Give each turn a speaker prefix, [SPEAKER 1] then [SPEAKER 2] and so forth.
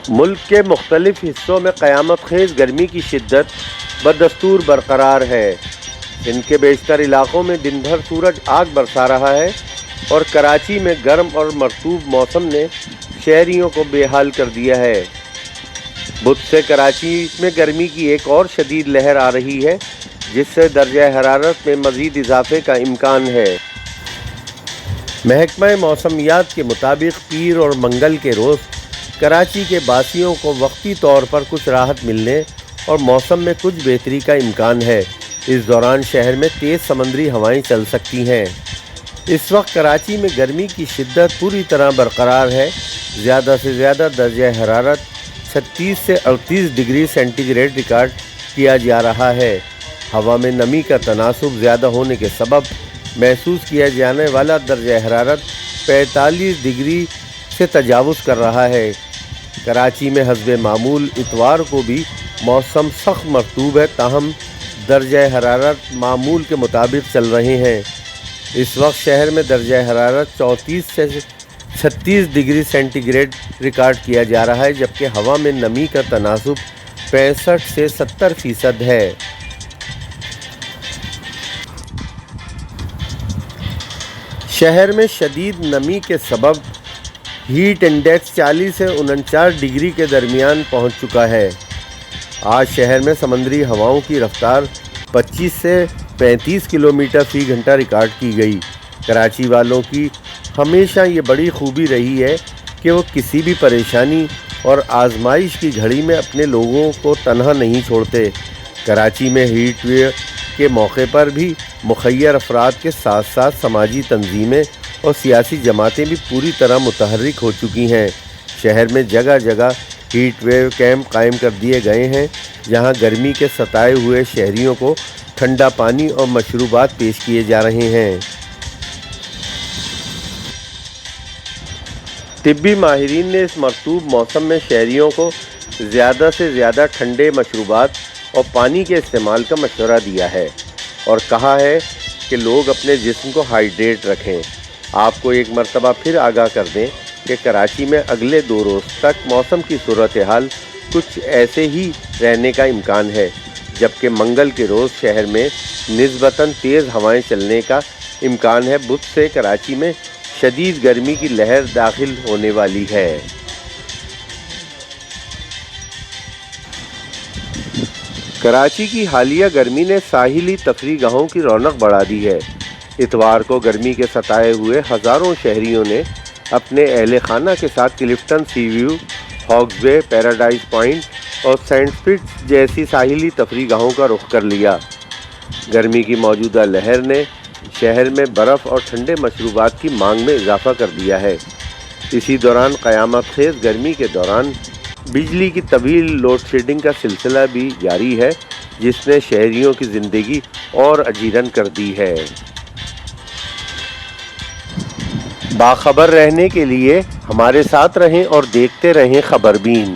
[SPEAKER 1] ملک کے مختلف حصوں میں قیامت خیز گرمی کی شدت بدستور برقرار ہے۔ ان کے بیشتر علاقوں میں دن بھر سورج آگ برسا رہا ہے اور کراچی میں گرم اور مرطوب موسم نے شہریوں کو بے حال کر دیا ہے۔ بدھ سے کراچی میں گرمی کی ایک اور شدید لہر آ رہی ہے، جس سے درجہ حرارت میں مزید اضافے کا امکان ہے۔ محکمہ موسمیات کے مطابق پیر اور منگل کے روز کراچی کے باسیوں کو وقتی طور پر کچھ راحت ملنے اور موسم میں کچھ بہتری کا امکان ہے۔ اس دوران شہر میں تیز سمندری ہوائیں چل سکتی ہیں۔ اس وقت کراچی میں گرمی کی شدت پوری طرح برقرار ہے۔ زیادہ سے زیادہ درجہ حرارت 36 سے 38 ڈگری سینٹی گریڈ ریکارڈ کیا جا رہا ہے۔ ہوا میں نمی کا تناسب زیادہ ہونے کے سبب محسوس کیا جانے والا درجہ حرارت 45 ڈگری سے تجاوز کر رہا ہے۔ کراچی میں حسب معمول اتوار کو بھی موسم سخت مرطوب ہے، تاہم درجہ حرارت معمول کے مطابق چل رہے ہیں۔ اس وقت شہر میں درجہ حرارت 34 سے 36 ڈگری سینٹی گریڈ ریکارڈ کیا جا رہا ہے، جبکہ ہوا میں نمی کا تناسب 65 سے 70% ہے۔ شہر میں شدید نمی کے سبب ہیٹ انڈیکس 40 سے 49 ڈگری کے درمیان پہنچ چکا ہے۔ آج شہر میں سمندری ہواؤں کی رفتار 25 سے 35 کلومیٹر فی گھنٹہ ریکارڈ کی گئی۔ کراچی والوں کی ہمیشہ یہ بڑی خوبی رہی ہے کہ وہ کسی بھی پریشانی اور آزمائش کی گھڑی میں اپنے لوگوں کو تنہا نہیں چھوڑتے۔ کراچی میں ہیٹ ویو کے موقع پر بھی مخیر افراد کے ساتھ ساتھ سماجی تنظیمیں اور سیاسی جماعتیں بھی پوری طرح متحرک ہو چکی ہیں۔ شہر میں جگہ جگہ ہیٹ ویو کیمپ قائم کر دیے گئے ہیں، جہاں گرمی کے ستائے ہوئے شہریوں کو ٹھنڈا پانی اور مشروبات پیش کیے جا رہے ہیں۔ طبی ماہرین نے اس مرطوب موسم میں شہریوں کو زیادہ سے زیادہ ٹھنڈے مشروبات اور پانی کے استعمال کا مشورہ دیا ہے اور کہا ہے کہ لوگ اپنے جسم کو ہائیڈریٹ رکھیں۔ آپ کو ایک مرتبہ پھر آگاہ کر دیں کہ کراچی میں اگلے 2 روز تک موسم کی صورتحال کچھ ایسے ہی رہنے کا امکان ہے، جبکہ منگل کے روز شہر میں نسبتاً تیز ہوائیں چلنے کا امکان ہے۔ بدھ سے کراچی میں شدید گرمی کی لہر داخل ہونے والی ہے۔ کراچی کی حالیہ گرمی نے ساحلی تفریح گاہوں کی رونق بڑھا دی ہے۔ اتوار کو گرمی کے ستائے ہوئے ہزاروں شہریوں نے اپنے اہل خانہ کے ساتھ کلفٹن سی ویو، ہاکس بے، پیراڈائز پوائنٹ اور سینٹ فٹز جیسی ساحلی تفریح گاہوں کا رخ کر لیا۔ گرمی کی موجودہ لہر نے شہر میں برف اور ٹھنڈے مشروبات کی مانگ میں اضافہ کر دیا ہے۔ اسی دوران قیامت خیز گرمی کے دوران بجلی کی طویل لوڈ شیڈنگ کا سلسلہ بھی جاری ہے، جس نے شہریوں کی زندگی اور اجیرن کر دی ہے۔ باخبر رہنے کے لیے ہمارے ساتھ رہیں اور دیکھتے رہیں خبربین۔